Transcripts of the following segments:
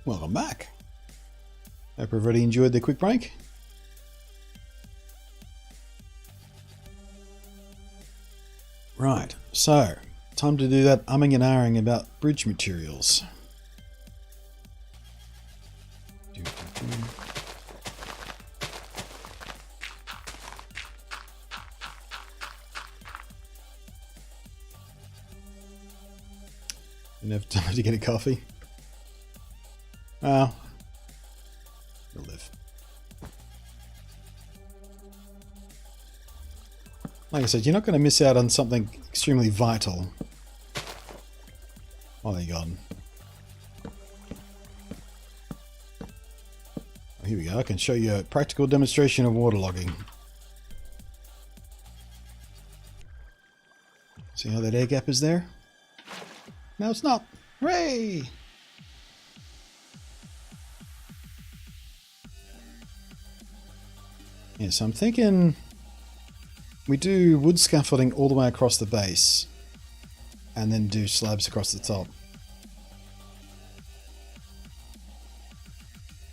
Welcome back. Hope everybody enjoyed the quick break. Right, so time to do that umming and ahhing about bridge materials. Didn't have time to get a coffee. Well, you'll live. Like I said, you're not going to miss out on something extremely vital while you're gone. Oh, here we go. I can show you a practical demonstration of waterlogging. See how that air gap is there? No, it's not. Hooray! Yeah, so I'm thinking we do wood scaffolding all the way across the base and then do slabs across the top.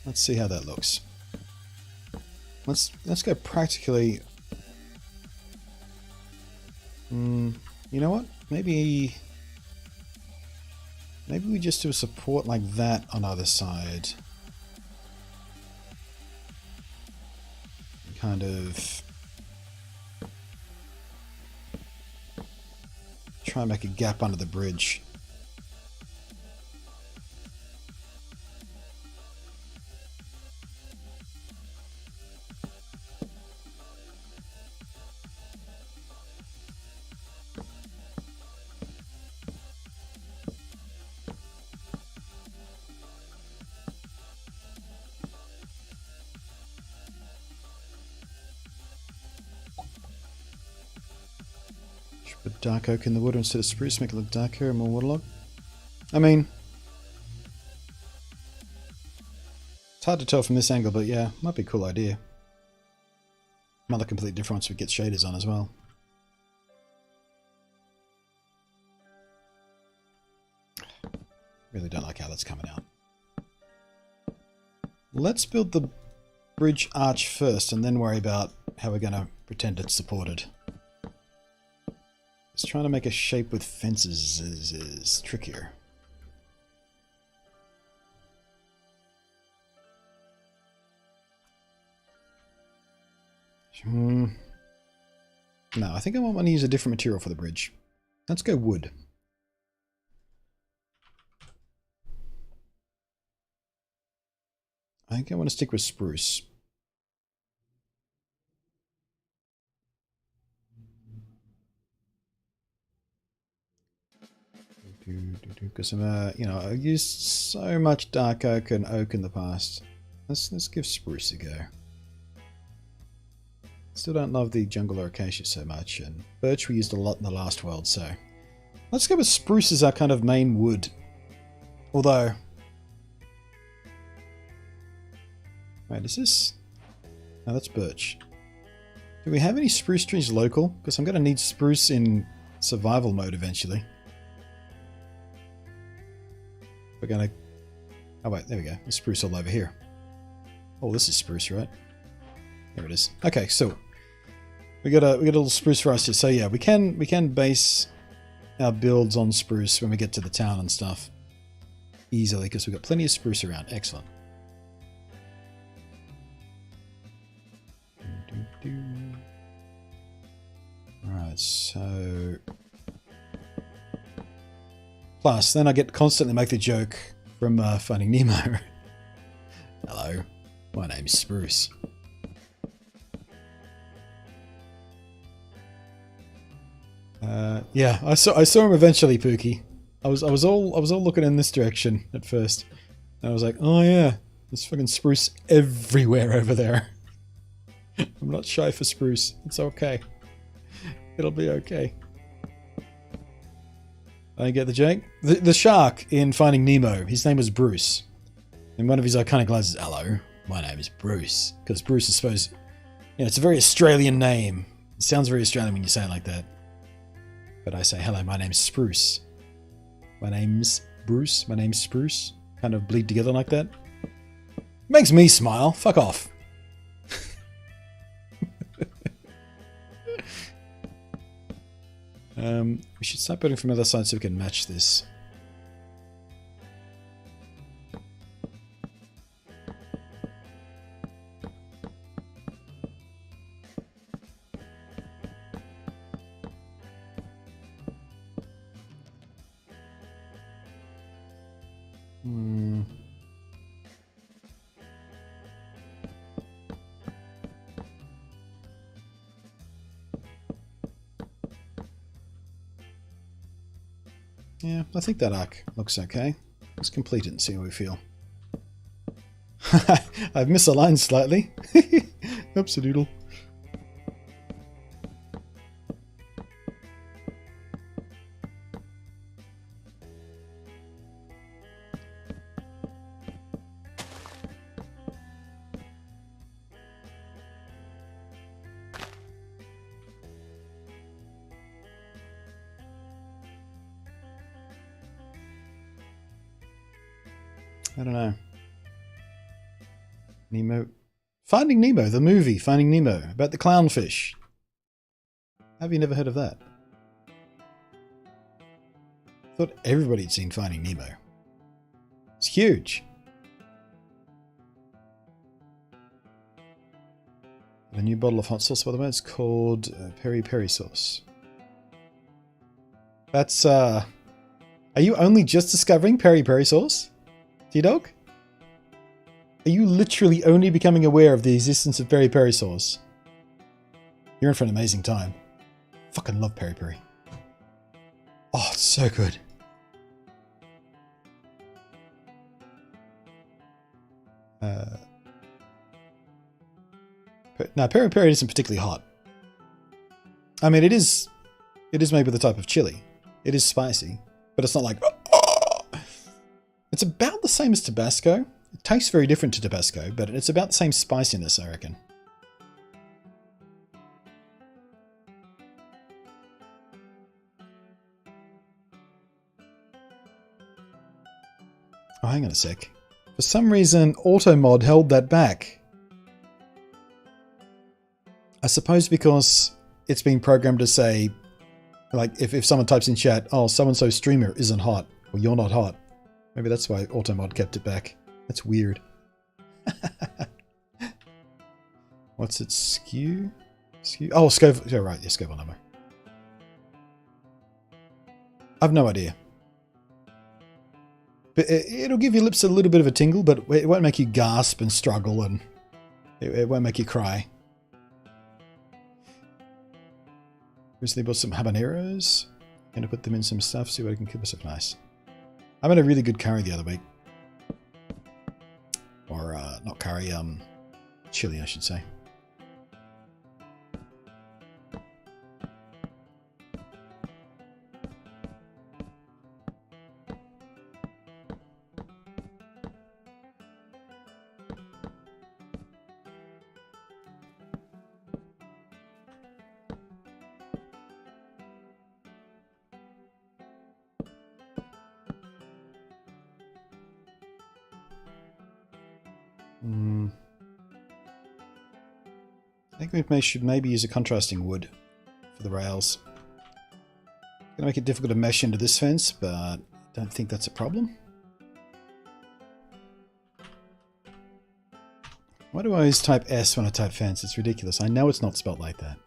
Let's see how that looks. Let's go practically. You know what? Maybe we just do a support like that on either side. Kind of try and make a gap under the bridge. Put dark oak in the wood instead of spruce, make it look darker and more waterlogged. I mean, it's hard to tell from this angle, but yeah, might be a cool idea. Might look completely different once we get shaders on as well. Really don't like how that's coming out. Let's build the bridge arch first and then worry about how we're going to pretend it's supported. Trying to make a shape with fences is trickier. No, I think I want to use a different material for the bridge. Let's go wood. I think I want to stick with spruce. Because you know, I've used so much dark oak and oak in the past. Let's give spruce a go. Still don't love the jungle or acacia so much, and birch we used a lot in the last world, so let's go with spruce as our kind of main wood. Although, wait, is this? No, that's birch. Do we have any spruce trees local? Because I'm going to need spruce in survival mode eventually. We're gonna. Oh wait, there we go. There's spruce all over here. Oh, this is spruce, right? There it is. Okay, so we got a little spruce for us here. So yeah, we can base our builds on spruce when we get to the town and stuff easily because we've got plenty of spruce around. Excellent. All right, so. Plus, then I get to constantly make the joke from Finding Nemo. Hello, my name's Spruce. Yeah, I saw him eventually, Pookie. I was all looking in this direction at first, and I was like, oh yeah, there's fucking spruce everywhere over there. I'm not shy for spruce. It's okay. It'll be okay. I get the joke. The shark in Finding Nemo, his name was Bruce. And one of his iconic lines is, hello, my name is Bruce. Because Bruce is supposed... You know, it's a very Australian name. It sounds very Australian when you say it like that. but I say, hello, my name's Spruce. My name's Bruce. My name's Spruce. Kind of bleed together like that. Makes me smile. Fuck off. We should start building from the other side so we can match this. Yeah, I think that arc looks okay. Let's complete it and see how we feel. I've misaligned slightly. Oops-a-doodle. I don't know. Nemo. Finding Nemo, the movie Finding Nemo, about the clownfish. Have you never heard of that? I thought everybody had seen Finding Nemo. It's huge. A new bottle of hot sauce, by the way, it's called Peri Peri sauce. That's, are you only just discovering Peri Peri sauce? T-Dog? Are you literally only becoming aware of the existence of Peri Peri sauce? You're in for an amazing time. Fucking love Peri Peri. Oh, it's so good. Now, Peri Peri isn't particularly hot. I mean, it is made with a type of chili. It is spicy, but it's not like... It's about the same as Tabasco. It tastes very different to Tabasco, but it's about the same spiciness, I reckon. Oh, hang on a sec. For some reason, AutoMod held that back. I suppose because it's been programmed to say, like, if someone types in chat, oh, so-and-so streamer isn't hot, or you're not hot. Maybe that's why AutoMod kept it back. That's weird. What's it? Skew? Skew? Oh, Scoville. Yeah, right. Yeah, Scoville number. I've no idea. But it'll give your lips a little bit of a tingle, but it won't make you gasp and struggle, and it won't make you cry. Recently bought some habaneros. Gonna put them in some stuff, see what I can keep us up nice. I made a really good curry the other week. Or, not curry, chili, I should say. I think we should maybe use a contrasting wood for the rails. Gonna make it difficult to mesh into this fence, but I don't think that's a problem. Why do I always type S when I type fence? It's ridiculous. I know it's not spelled like that.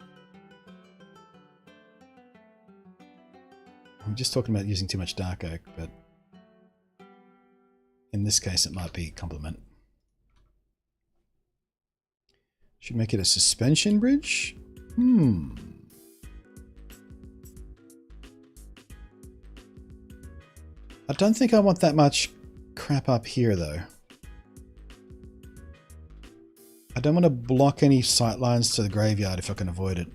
I'm just talking about using too much dark oak, but in this case it might be a compliment. Should make it a suspension bridge? I don't think I want that much crap up here, though. I don't want to block any sight lines to the graveyard if I can avoid it.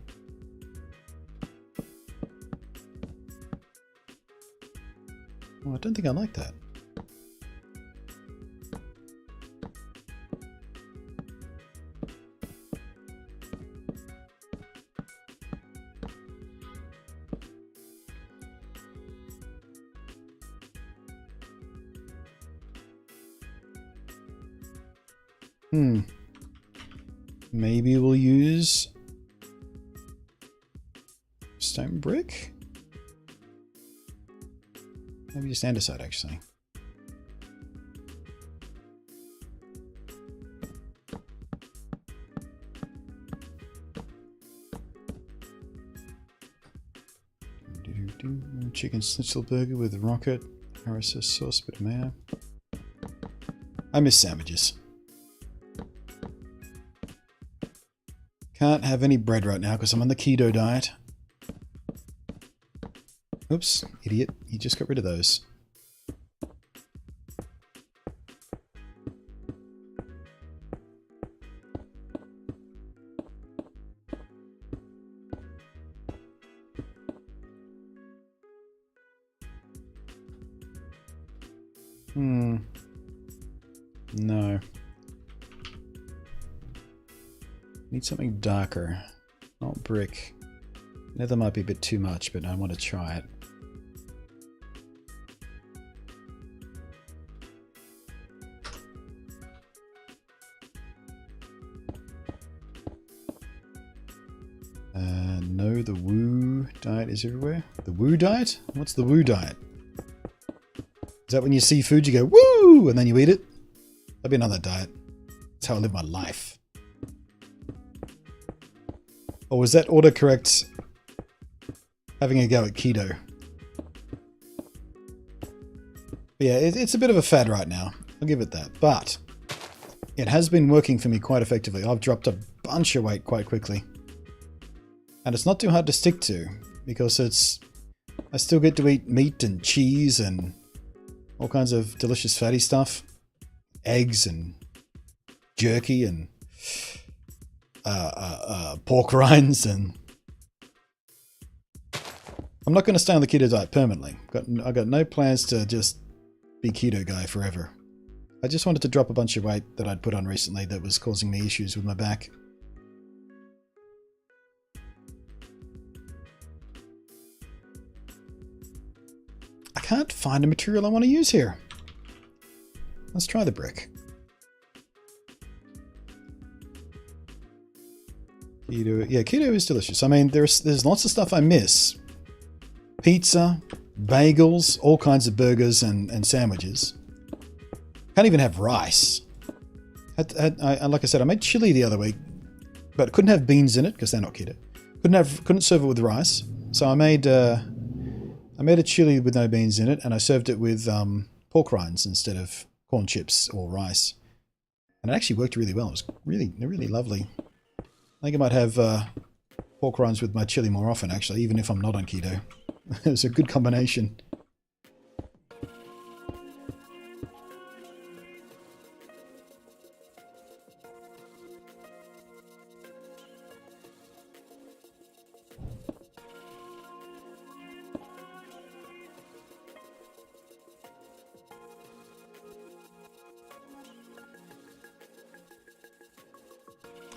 Oh, I don't think I like that. Maybe we'll use stone brick? Maybe just andesite, actually. Chicken schnitzel burger with rocket, RSS sauce, bit of mayo. I miss sandwiches. Can't have any bread right now because I'm on the keto diet. Oops, idiot. You just got rid of those. No. Need something darker. Not brick. Nether might be a bit too much, but I want to try it. No, the woo diet is everywhere. The woo diet? What's the woo diet? Is that when you see food, you go, woo, and then you eat it? I've been on that diet. That's how I live my life. Or was that autocorrect having a go at keto? But yeah, it's a bit of a fad right now. I'll give it that. But it has been working for me quite effectively. I've dropped a bunch of weight quite quickly. And it's not too hard to stick to because I still get to eat meat and cheese and all kinds of delicious fatty stuff. Eggs and jerky and pork rinds, and I'm not going to stay on the keto diet permanently. I've got no plans to just be keto guy forever. I just wanted to drop a bunch of weight that I'd put on recently that was causing me issues with my back. I can't find a material I want to use here. Let's try the brick. Keto, yeah, keto is delicious. I mean, there's lots of stuff I miss. Pizza, bagels, all kinds of burgers and sandwiches. Can't even have rice. Like I said, I made chili the other week, but couldn't have beans in it because they're not keto. Couldn't serve it with rice. So I made a chili with no beans in it, and I served it with pork rinds instead of corn chips or rice. And it actually worked really well. It was really lovely. I think I might have pork rinds with my chili more often, actually, even if I'm not on keto. It was a good combination.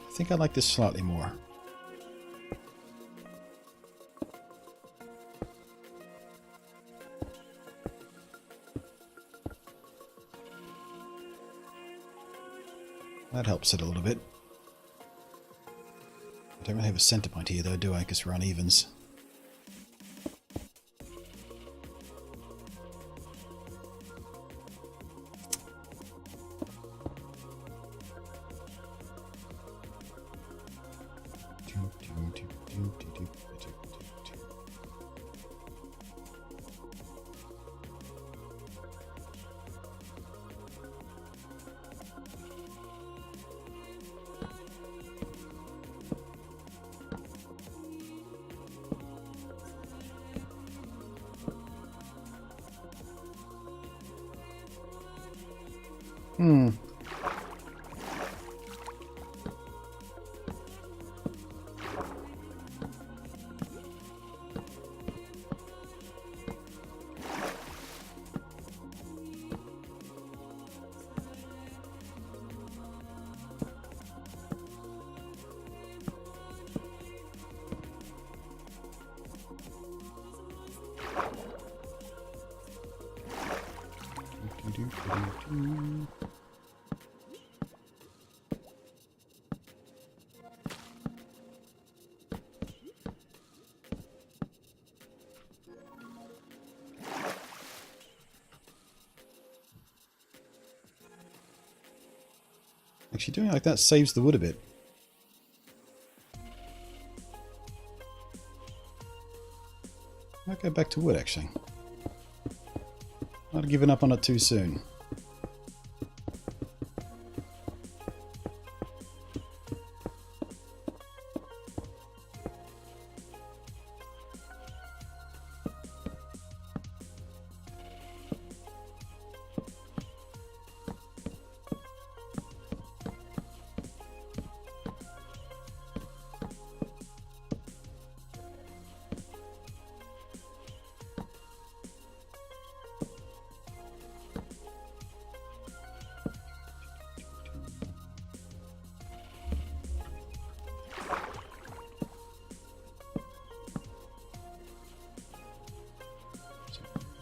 I think I like this slightly more. That helps it a little bit. I don't really have a center point here though, do I? Because we're on evens. Actually, doing it like that saves the wood a bit. Might go back to wood, actually. Might have given up on it too soon.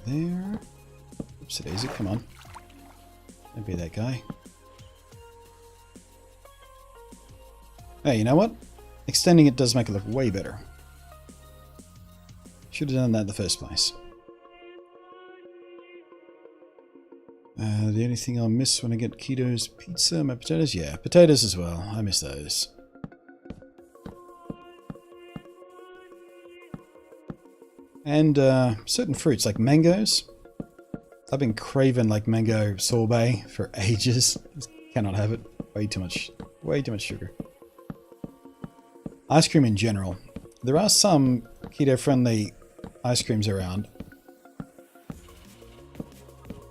There. Oops, daisy, come on. Don't be that guy. Hey, you know what? Extending it does make it look way better. Should have done that in the first place. The only thing I'll miss when I get Keto's pizza, my potatoes? Yeah, potatoes as well. I miss those. And certain fruits, like mangoes. I've been craving like mango sorbet for ages. Just cannot have it. Way too much sugar. Ice cream in general. There are some keto-friendly ice creams around.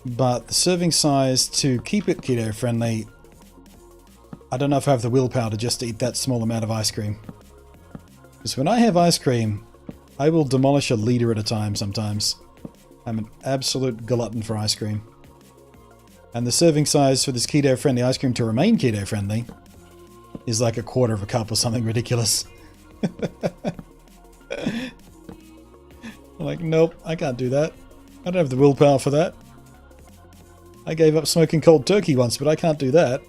But the serving size to keep it keto-friendly, I don't know if I have the willpower to just eat that small amount of ice cream. Because when I have ice cream, I will demolish a liter at a time sometimes. I'm an absolute glutton for ice cream. And the serving size for this keto-friendly ice cream to remain keto-friendly is like a quarter of a cup or something ridiculous. I'm like, nope, I can't do that. I don't have the willpower for that. I gave up smoking cold turkey once, but I can't do that.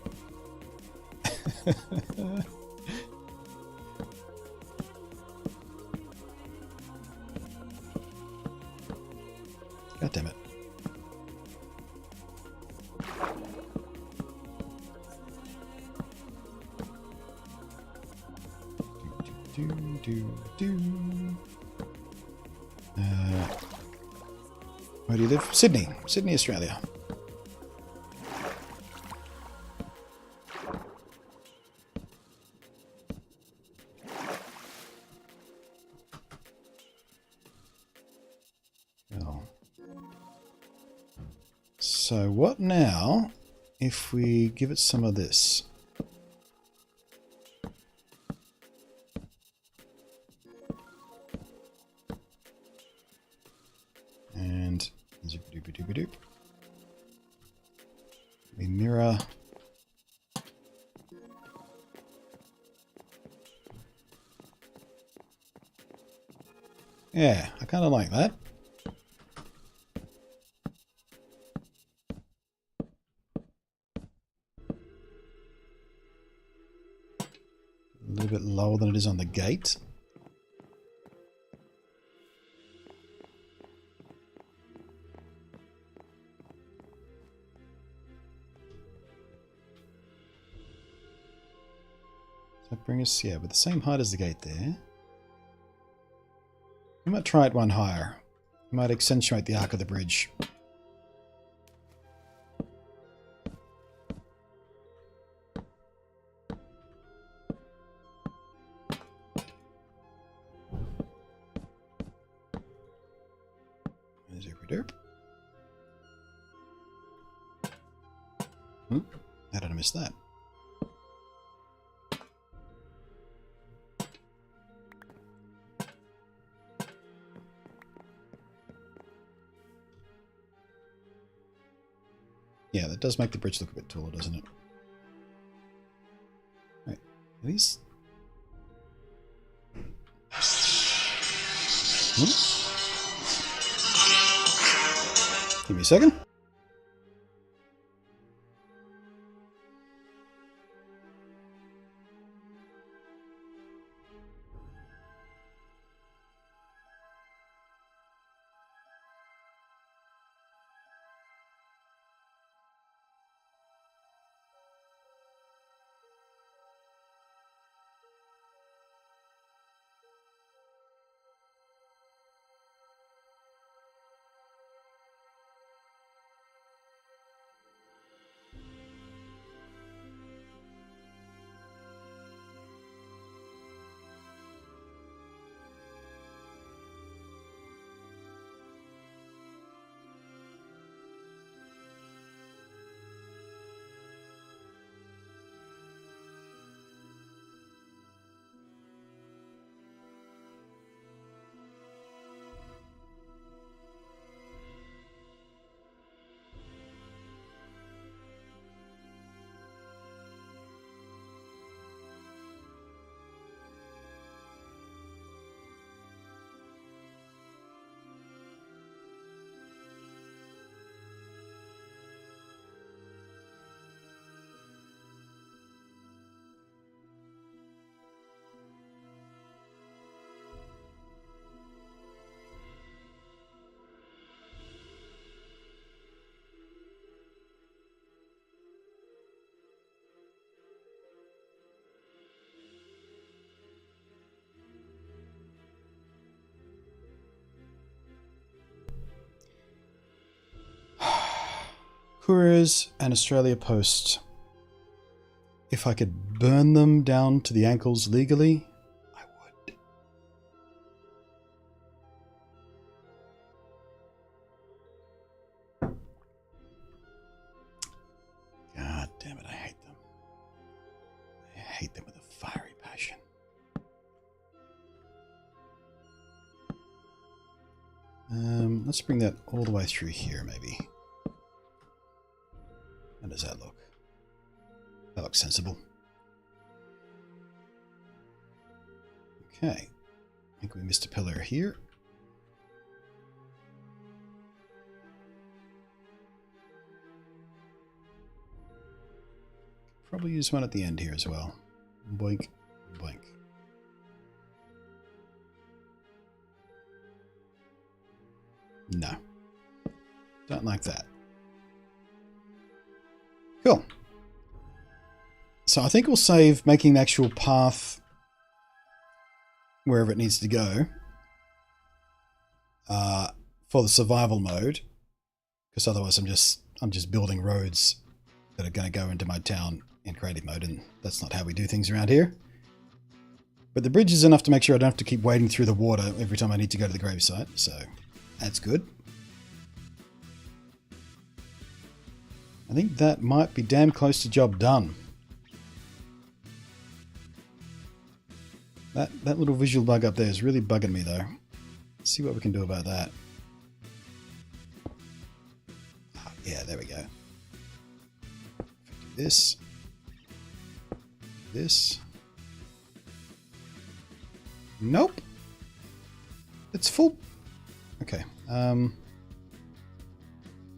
God damn it. Where do you live? Sydney. Sydney, Australia. Oh. So what now if we give it some of this? And zoop-a-doop-a-doop-a-doop. We mirror. Yeah, I kind of like that. A little bit lower than it is on the gate. Does that bring us, yeah, with the same height as the gate there. We might try it one higher. We might accentuate the arc of the bridge. Derp. How did I miss that? Yeah, that does make the bridge look a bit taller, doesn't it? Right, are these... Give me a second. Couriers and Australia Post. If I could burn them down to the ankles legally, I would. God damn it, I hate them. I hate them with a fiery passion. Let's bring that all the way through here, maybe. How does that look? That looks sensible. Okay. I think we missed a pillar here. Probably use one at the end here as well. Boink, boink. No. Don't like that. Cool. So I think we'll save making the actual path wherever it needs to go for the survival mode, because otherwise I'm just building roads that are going to go into my town in creative mode, and that's not how we do things around here. But the bridge is enough to make sure I don't have to keep wading through the water every time I need to go to the gravesite, so that's good. I think that might be damn close to job done. That little visual bug up there is really bugging me though. Let's see what we can do about that. Yeah, there we go. Do this. This. Nope. It's full. Okay.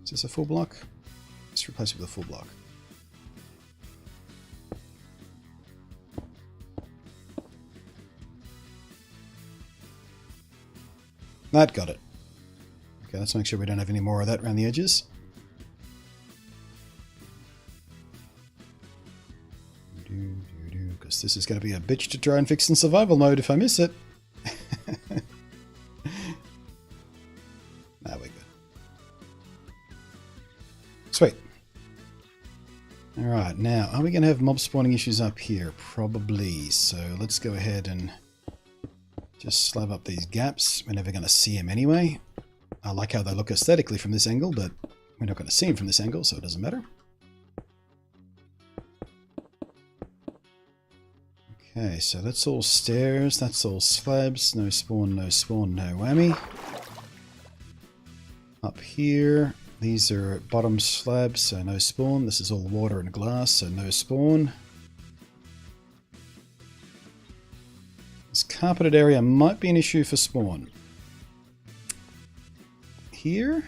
Is this a full block? Let's replace it with a full block. That got it. Okay, let's make sure we don't have any more of that around the edges. Because this is going to be a bitch to try and fix in survival mode if I miss it. Now we're good. Sweet. Alright, now, are we going to have mob spawning issues up here? Probably. So let's go ahead and just slab up these gaps. We're never going to see them anyway. I like how they look aesthetically from this angle, but we're not going to see them from this angle, so it doesn't matter. Okay, so that's all stairs, that's all slabs. No spawn, no spawn, no whammy. Up here, these are bottom slabs, so no spawn. This is all water and glass, so no spawn. This carpeted area might be an issue for spawn. Here.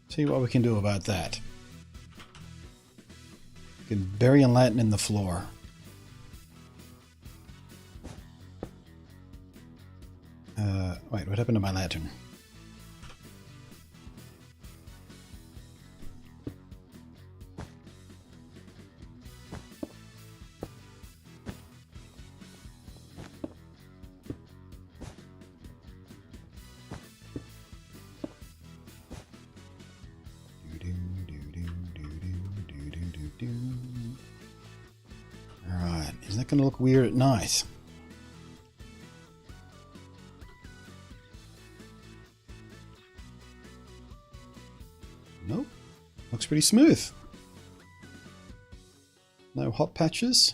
See what we can do about that. We can bury a lantern in the floor. Wait, what happened to my lantern? Alright, isn't that going to look weird at night? Nope. Looks pretty smooth. No hot patches.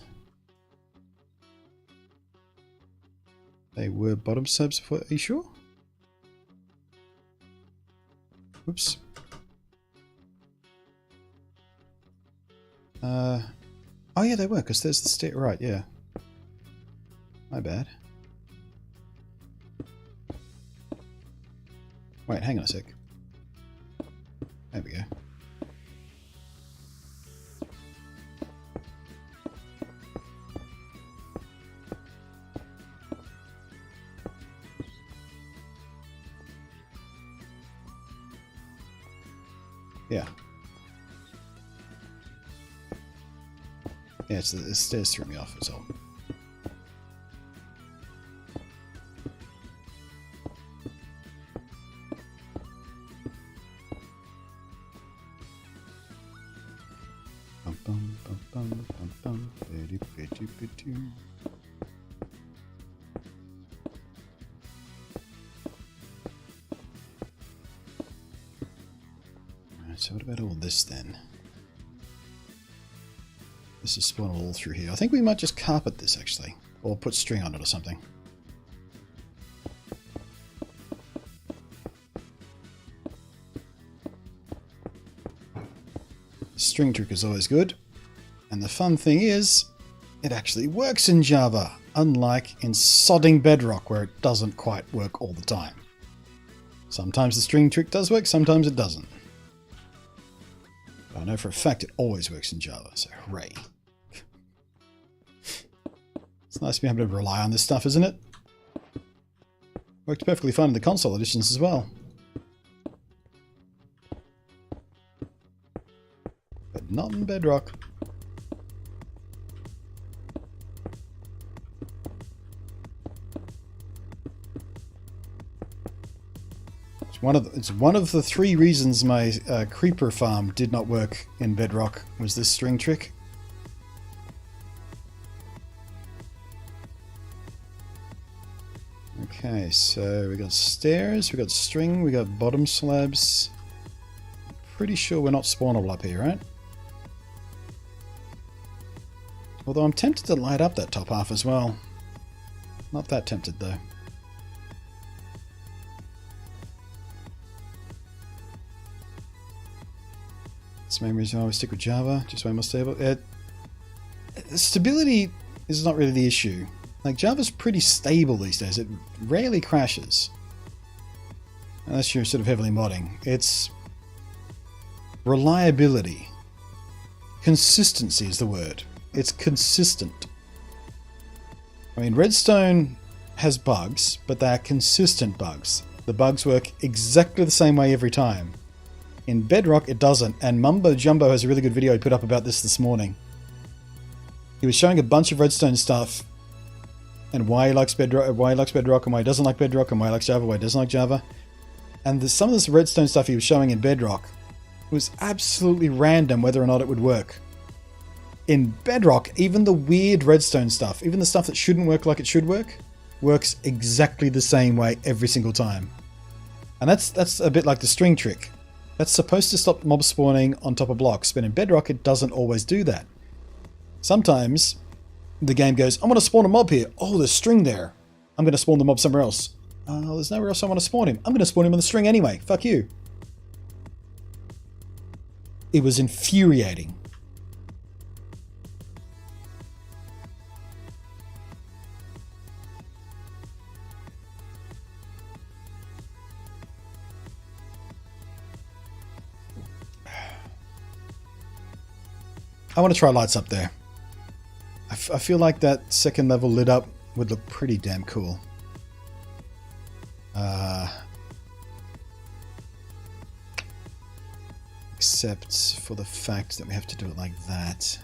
They were bottom slabs before. Are you sure? Whoops. Oh yeah, they were, because there's the stair. Right, yeah. My bad. Wait, hang on a sec. There we go. Yeah. Yeah, it's the stairs threw me off, that's all. So what about all this then? This is spawned all through here. I think we might just carpet this actually. Or put string on it or something. String trick is always good. And the fun thing is, it actually works in Java, unlike in sodding Bedrock where it doesn't quite work all the time. Sometimes the string trick does work, sometimes it doesn't. But I know for a fact it always works in Java, so hooray. It's nice to be able to rely on this stuff, isn't it? Worked perfectly fine in the console editions as well. But not in Bedrock. It's one of the 3 reasons my creeper farm did not work in Bedrock was this string trick. Okay, so we got stairs, we got string, we got bottom slabs. Pretty sure we're not spawnable up here, right? Although I'm tempted to light up that top half as well. Not that tempted though. That's the main reason why we stick with Java, just way more stable. Stability is not really the issue. Like, Java's pretty stable these days. It rarely crashes. Unless you're sort of heavily modding. It's reliability. Consistency is the word. It's consistent. I mean, Redstone has bugs, but they are consistent bugs. The bugs work exactly the same way every time. In Bedrock, it doesn't. And Mumbo Jumbo has a really good video he put up about this morning. He was showing a bunch of Redstone stuff and why he likes Bedrock, and why he doesn't like Bedrock, and why he likes Java, why he doesn't like Java. And some of this Redstone stuff he was showing in Bedrock was absolutely random whether or not it would work. In Bedrock, even the weird Redstone stuff, even the stuff that shouldn't work like it should work, works exactly the same way every single time. And that's a bit like the string trick. That's supposed to stop mob spawning on top of blocks, but in Bedrock it doesn't always do that. Sometimes the game goes, I'm going to spawn a mob here. Oh, there's string there. I'm going to spawn the mob somewhere else. Oh, there's nowhere else I want to spawn him. I'm going to spawn him on the string anyway. Fuck you. It was infuriating. I want to try lights up there. I feel like that second level lit up would look pretty damn cool. Except for the fact that we have to do it like that.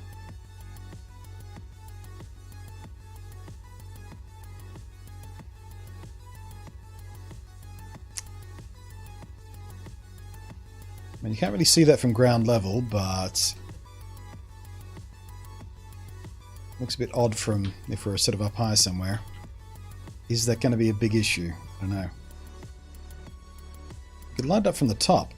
I mean, you can't really see that from ground level, but looks a bit odd from if we're sort of up high somewhere. Is that going to be a big issue? I don't know. Could light it up from the top.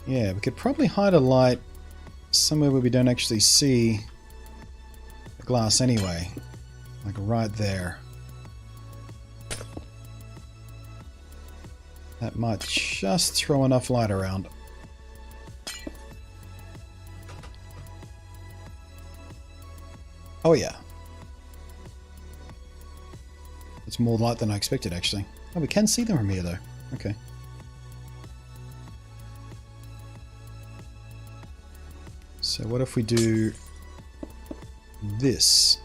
Yeah, we could probably hide a light somewhere where we don't actually see the glass anyway. Like right there. That might just throw enough light around. Oh yeah. It's more light than I expected actually. Oh, we can see them from here though. Okay. So what if we do this?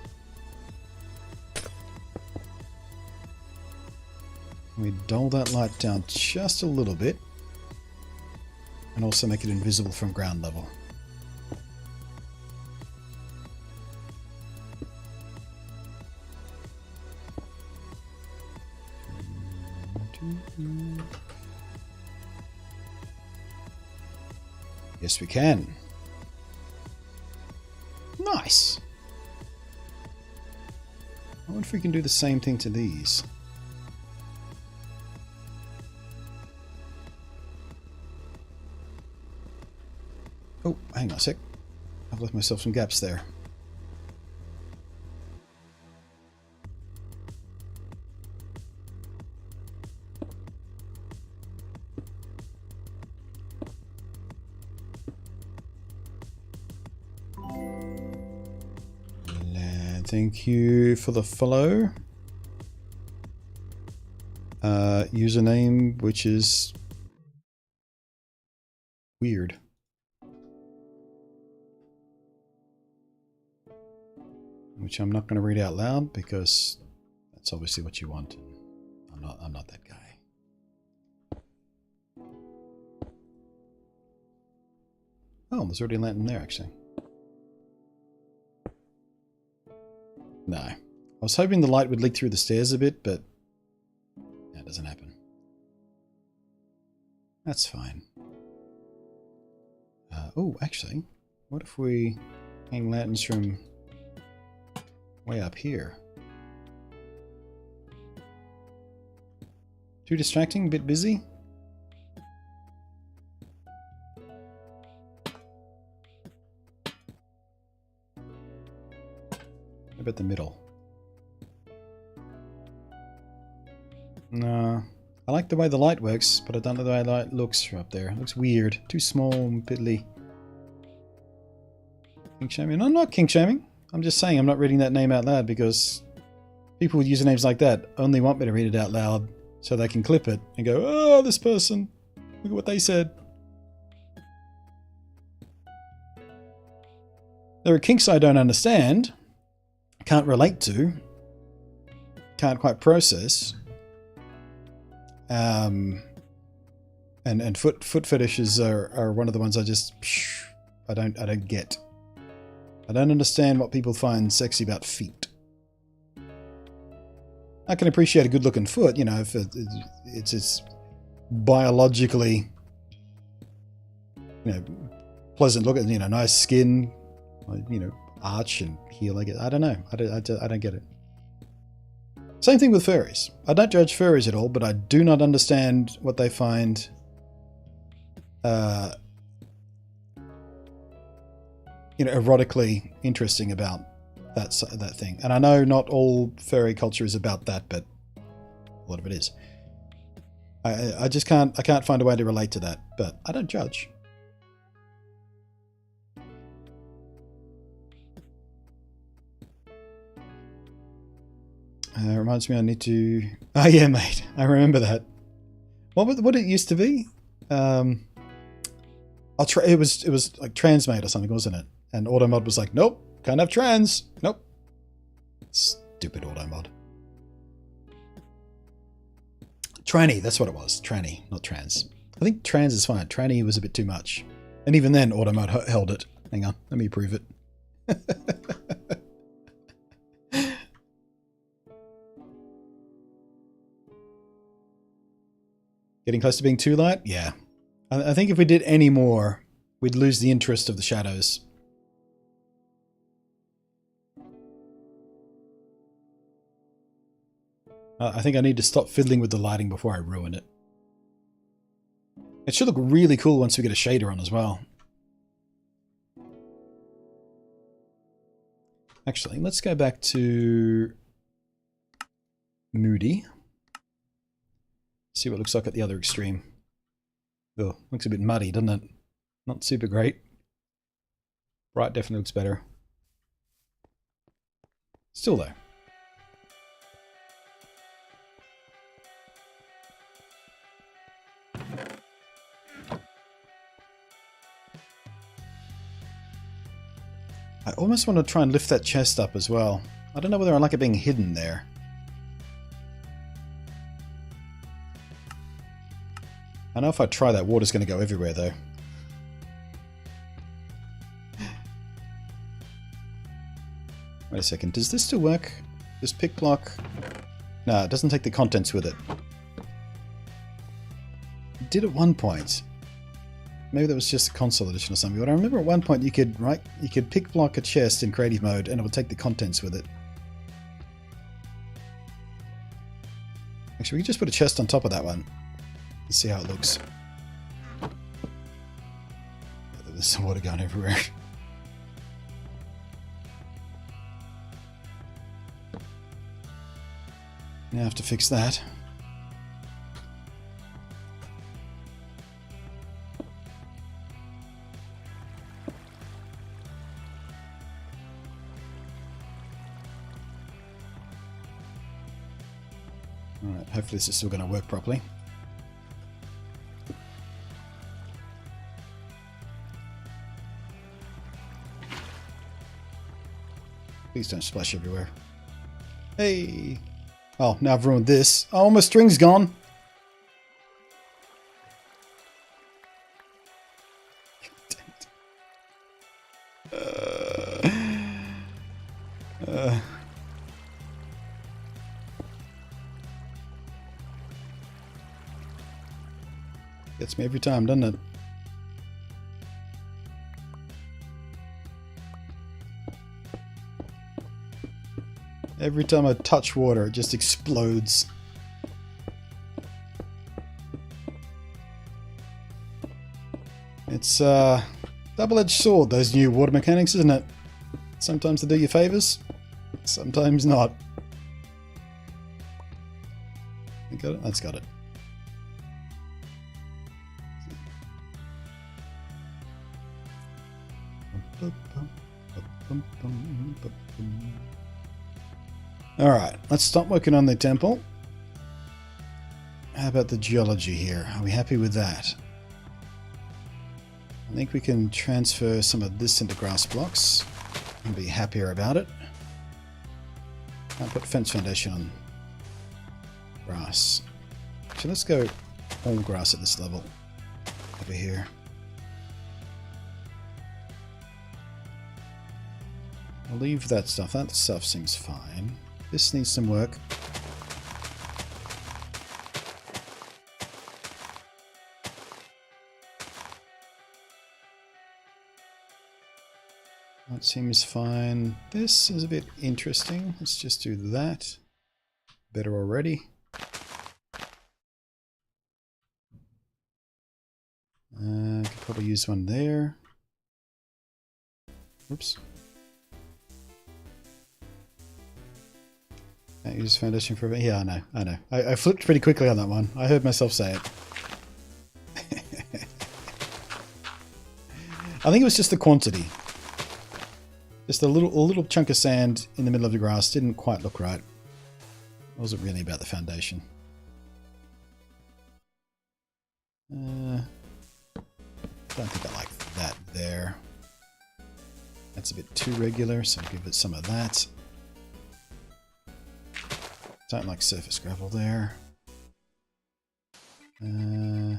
We dull that light down just a little bit and also make it invisible from ground level. Yes, we can. Nice. I wonder if we can do the same thing to these. Oh, hang on a sec. I've left myself some gaps there. Thank you for the follow. Username, which is weird. Which I'm not going to read out loud because that's obviously what you want. I'm not that guy. Oh, there's already a lantern there actually. No. I was hoping the light would leak through the stairs a bit, but that doesn't happen. That's fine. Oh, actually, what if we hang lanterns from way up here? Too distracting? A bit busy? What about the middle? No. I like the way the light works, but I don't know the way the light looks from up there. It looks weird. Too small and piddly. Kink shaming? I'm not kink shaming. I'm just saying I'm not reading that name out loud because people with usernames like that only want me to read it out loud so they can clip it and go, oh, this person, look at what they said. There are kinks I don't understand, can't relate to, can't quite process. And foot fetishes are one of the ones I just I don't get. I don't understand what people find sexy about feet. I can appreciate a good-looking foot, you know, if it's biologically, you know, pleasant looking, you know, nice skin, you know, arch and heel. I don't know. I don't get it. Same thing with furries. I don't judge furries at all, but I do not understand what they find you know, erotically interesting about that thing. And I know not all furry culture is about that, but a lot of it is. I just can't find a way to relate to that, but I don't judge. Reminds me I need to... Oh yeah, mate. I remember that. What it used to be? It was like Transmate or something, wasn't it? And Automod was like, nope, can't have trans. Nope. Stupid Automod. Tranny, that's what it was. Tranny, not trans. I think trans is fine. Tranny was a bit too much. And even then, Automod held it. Hang on, let me prove it. Getting close to being too light? Yeah. I think if we did any more, we'd lose the interest of the shadows. I think I need to stop fiddling with the lighting before I ruin it. It should look really cool once we get a shader on as well. Actually, let's go back to Moody. See what it looks like at the other extreme. Oh, looks a bit muddy, doesn't it? Not super great. Bright definitely looks better. Still though. I almost want to try and lift that chest up as well. I don't know whether I like it being hidden there. I know if I try that, water's going to go everywhere though. Wait a second, does this still work? This pick block? No, it doesn't take the contents with it. It did at one point. Maybe that was just a console edition or something. But I remember at one point you could pick block a chest in creative mode and it would take the contents with it. Actually, we can just put a chest on top of that one and see how it looks. Yeah, there's some water going everywhere. Now I have to fix that. Alright, hopefully this is still going to work properly. Please don't splash everywhere. Hey! Oh, now I've ruined this. Oh, my string's gone! Gets me every time, doesn't it? Every time I touch water, it just explodes. It's a double-edged sword, those new water mechanics, isn't it? Sometimes they do you favors, sometimes not. You got it? That's got it. Alright, let's stop working on the temple. How about the geology here? Are we happy with that? I think we can transfer some of this into grass blocks and be happier about it. I'll put fence foundation on grass. So let's go all grass at this level over here. I'll leave that stuff. That stuff seems fine. This needs some work. That seems fine. This is a bit interesting. Let's just do that. Better already. Could probably use one there. Oops. Can't use foundation for a bit. Yeah, I know. I flipped pretty quickly on that one. I heard myself say it. I think it was just the quantity. Just a little chunk of sand in the middle of the grass didn't quite look right. It wasn't really about the foundation. Don't think I like that there. That's a bit too regular, so I'll give it some of that. Don't like surface gravel there. Yeah,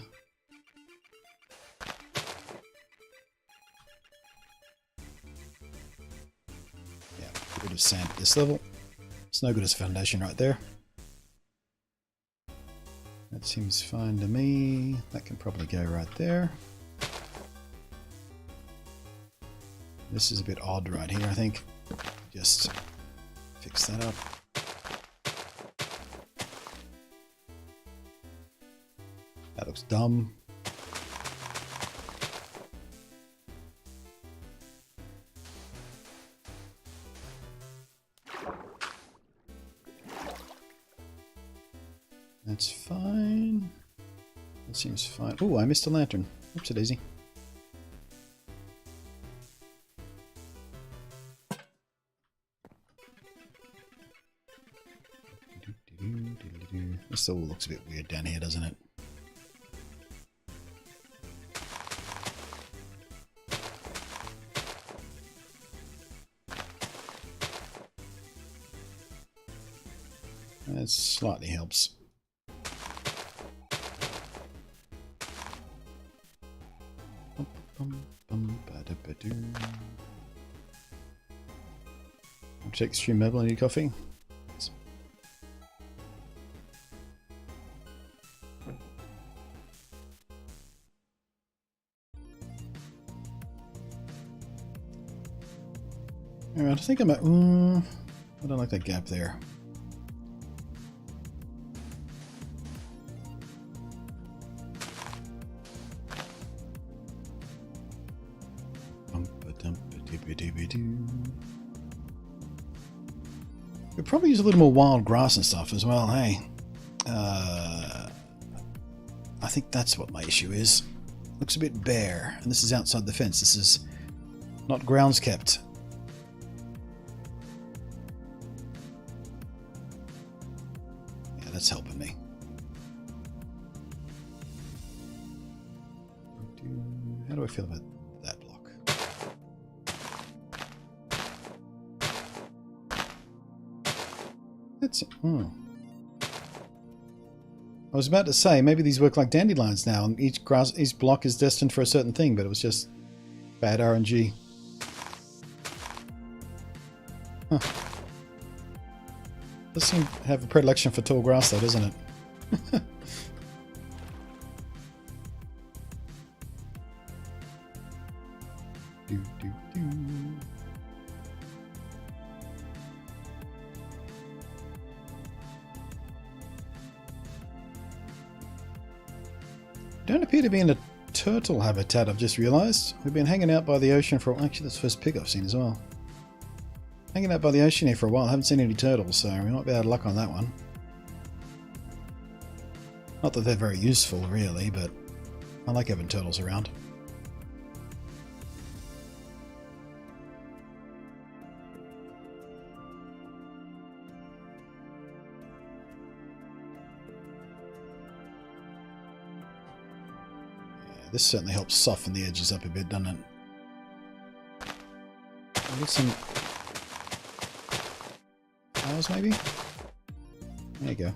get rid of sand at this level. It's no good as a foundation right there. That seems fine to me. That can probably go right there. This is a bit odd right here, I think. Just fix that up. That looks dumb. That's fine. That seems fine. Oh, I missed a lantern. Oops, a daisy. This all looks a bit weird down here, doesn't it? That slightly helps. Check stream mobile. I need coffee. Alright, I think I'm at... I don't like that gap there. Could probably use a little more wild grass and stuff as well, hey? I think that's what my issue is. Looks a bit bare, and this is outside the fence. This is not grounds kept. Yeah, that's helping me. How do I feel about that block? That's... oh. I was about to say, maybe these work like dandelions now, and each block is destined for a certain thing, but it was just bad RNG. Huh. Does seem to have a predilection for tall grass though, doesn't it? Don't appear to be in a turtle habitat, I've just realised. We've been hanging out by the ocean for... actually, that's the first pig I've seen as well. Hanging out by the ocean here for a while. Haven't seen any turtles, so we might be out of luck on that one. Not that they're very useful, really, but I like having turtles around. This certainly helps soften the edges up a bit, doesn't it? Maybe some flowers, maybe? There you go.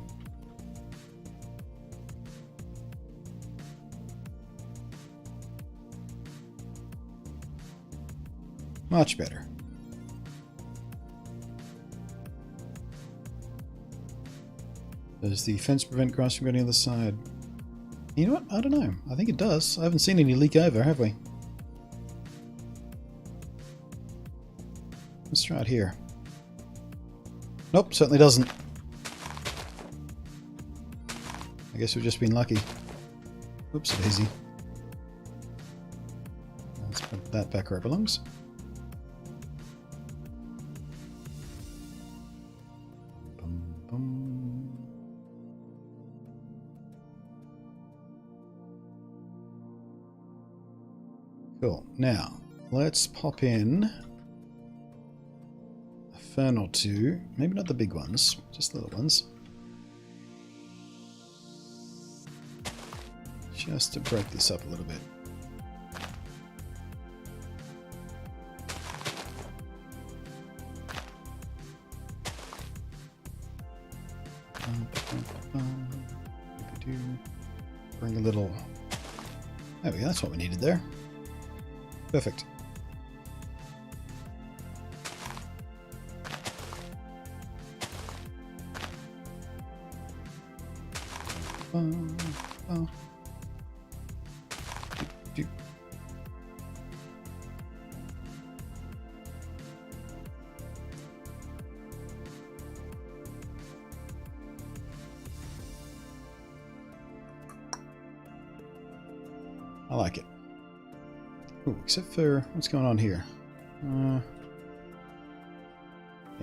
Much better. Does the fence prevent grass from getting on the side? You know what? I don't know. I think it does. I haven't seen any leak over, have we? Let's try it here. Nope, certainly doesn't. I guess we've just been lucky. Oops, daisy. Let's put that back where it belongs. Bum, bum. Cool. Now, let's pop in a fern or two. Maybe not the big ones, just the little ones. Just to break this up a little bit. Bring a little... there we go, that's what we needed there. Perfect. I like it. Ooh, except for what's going on here. Yeah,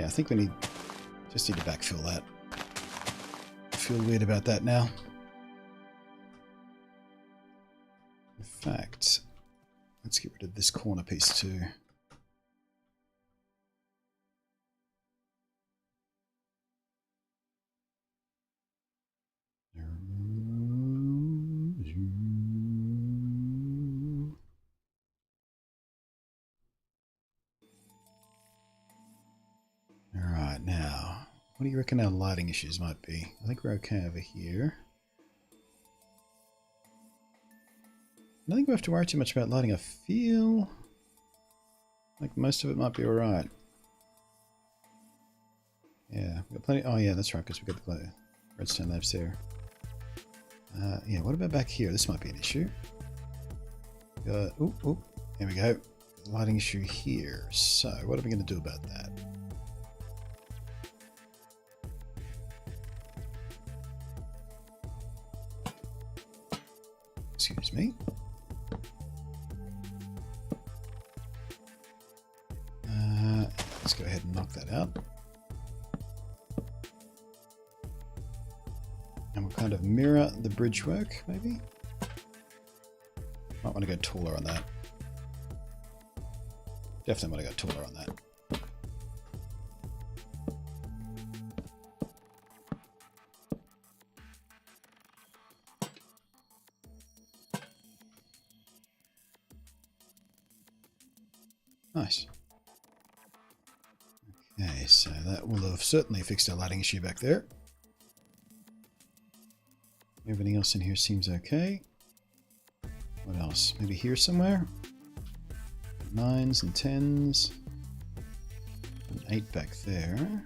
I think we just need to backfill that. I feel weird about that now. In fact, let's get rid of this corner piece too. Alright, now, what do you reckon our lighting issues might be? I think we're okay over here. I don't think we have to worry too much about lighting. I feel like most of it might be alright. Yeah, we've got plenty. Oh yeah, that's right, because we've got the redstone lamps there. Yeah, what about back here? This might be an issue. Ooh, there we go. lighting issue here. So what are we going to do about that? Excuse me. Let's go ahead and knock that out. And we'll kind of mirror the bridge work, maybe. Might want to go taller on that. Definitely want to go taller on that. Nice. Okay, so that will have certainly fixed our lighting issue back there. Everything else in here seems okay. What else? Maybe here somewhere? 9s and 10s. An 8 back there.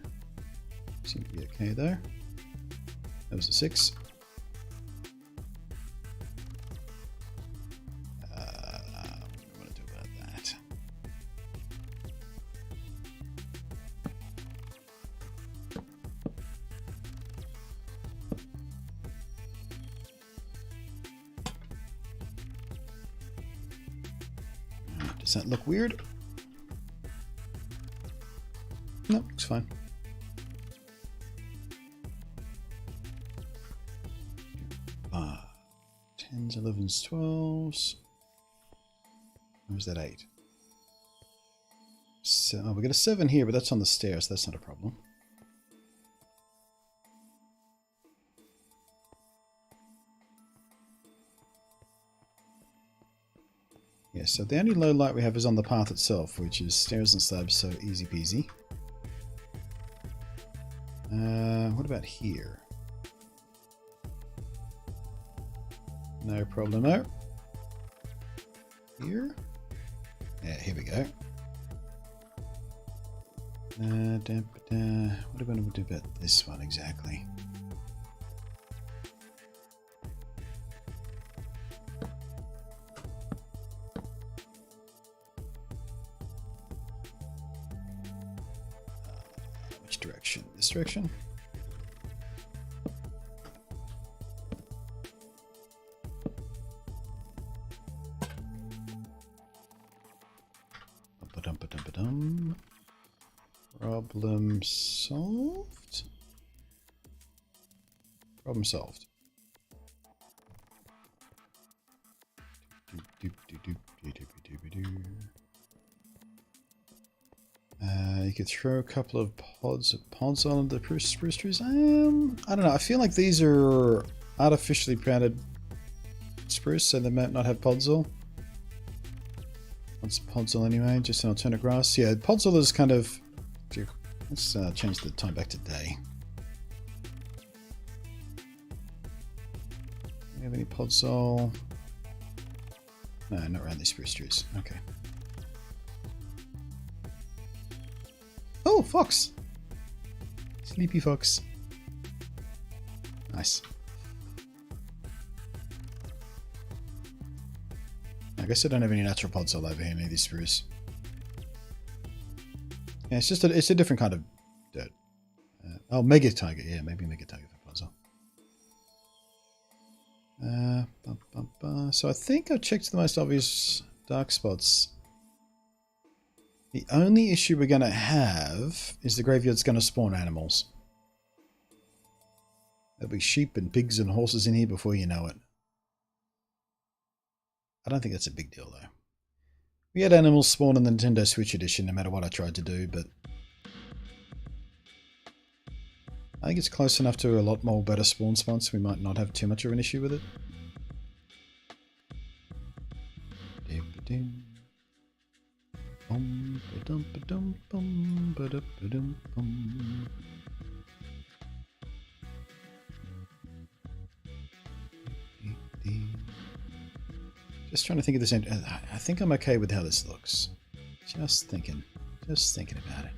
Seem to be okay there. That was a 6. What do I want to do about that? Does that look weird? No, looks fine. Ah, 10s, 11s, 12s. Or was that 8? So, oh, we got a 7 here, but that's on the stairs. So that's not a problem. Yeah, so the only low light we have is on the path itself, which is stairs and slabs, so easy peasy. What about here? No problemo. Here? Yeah, here we go. What do we want to do about this one exactly? Which direction? This direction? Problem solved? Problem solved. You could throw a couple of pods on the spruce trees. I don't know. I feel like these are artificially planted spruce, so they might not have podzol. What's podzol anyway? Just an alternate grass. Yeah, podzol is kind of. Let's change the time back to day. Do we have any podzol? No, not around these spruce trees. Okay. Oh, fox! Sleepy fox. Nice. I guess I don't have any natural podzol over here, maybe spruce. Yeah, it's just it's a different kind of dirt. Oh, mega tiger. Yeah, maybe mega tiger for podzol. So I think I've checked the most obvious dark spots. The only issue we're going to have is the graveyard's going to spawn animals. There'll be sheep and pigs and horses in here before you know it. I don't think that's a big deal though. We had animals spawn in the Nintendo Switch edition no matter what I tried to do, but I think it's close enough to a lot more better spawn spots. We might not have too much of an issue with it. Just trying to think of this. I think I'm okay with how this looks. Just thinking about it.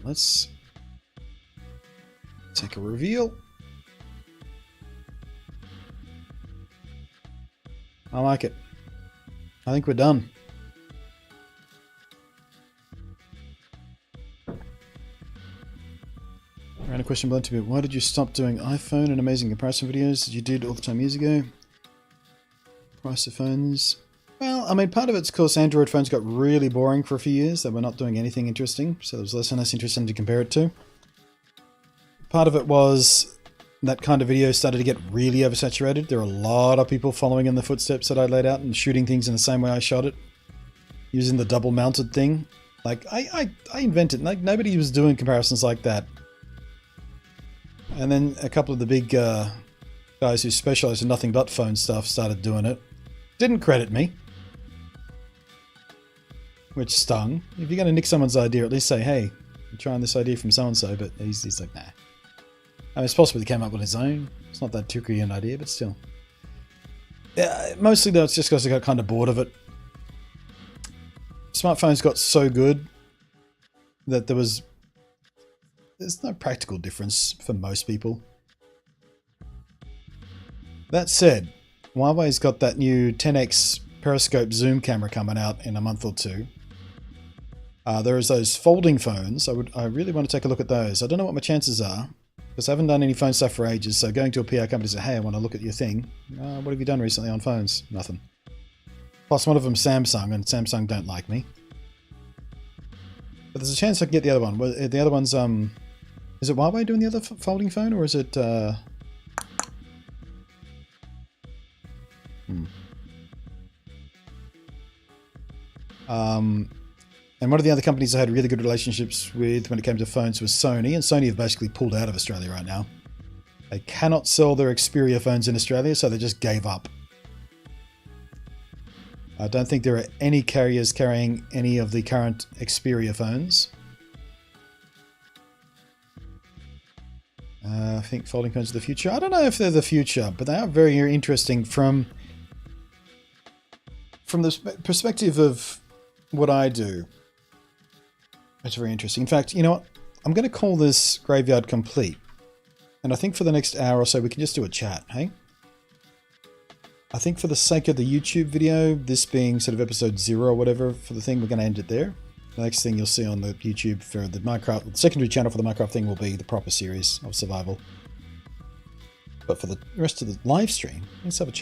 let's take a reveal. I like it. I think we're done. Random question, BluntNate. Why did you stop doing iPhone and amazing comparison videos that you did all the time years ago? Price of phones. Well, I mean, part of it's because Android phones got really boring for a few years. They were not doing anything interesting, so there was less and less interesting to compare it to. Part of it was that kind of video started to get really oversaturated. There are a lot of people following in the footsteps that I laid out and shooting things in the same way I shot it, using the double mounted thing. Like, I invented, like, nobody was doing comparisons like that. And then a couple of the big guys who specialize in nothing but phone stuff started doing it. Didn't credit me, which stung. If you're going to nick someone's idea, at least say, hey, I'm trying this idea from so-and-so, but he's like, nah. I mean, it's possible he came up with his own. It's not that tricky an idea, but still. Yeah, mostly though, it's just because I got kind of bored of it. Smartphones got so good that there's no practical difference for most people. That said, Huawei's got that new 10x periscope zoom camera coming out in a month or two. There's those folding phones. I really want to take a look at those. I don't know what my chances are, because I haven't done any phone stuff for ages, so going to a PR company and say, hey, I want to look at your thing. What have you done recently on phones? Nothing. Plus one of them Samsung, and Samsung don't like me. But there's a chance I can get the other one. The other one's, is it Huawei doing the other folding phone, or is it, And one of the other companies I had really good relationships with when it came to phones was Sony, and Sony have basically pulled out of Australia right now. They cannot sell their Xperia phones in Australia, so they just gave up. I don't think there are any carriers carrying any of the current Xperia phones. I think folding phones are the future. I don't know if they're the future, but they are very interesting from the perspective of what I do. It's very interesting. In fact, you know what? I'm going to call this graveyard complete. And I think for the next hour or so, we can just do a chat, hey? I think for the sake of the YouTube video, this being sort of episode 0 or whatever for the thing, we're going to end it there. The next thing you'll see on the YouTube for the Minecraft, the secondary channel for the Minecraft thing will be the proper series of survival. But for the rest of the live stream, let's have a chat.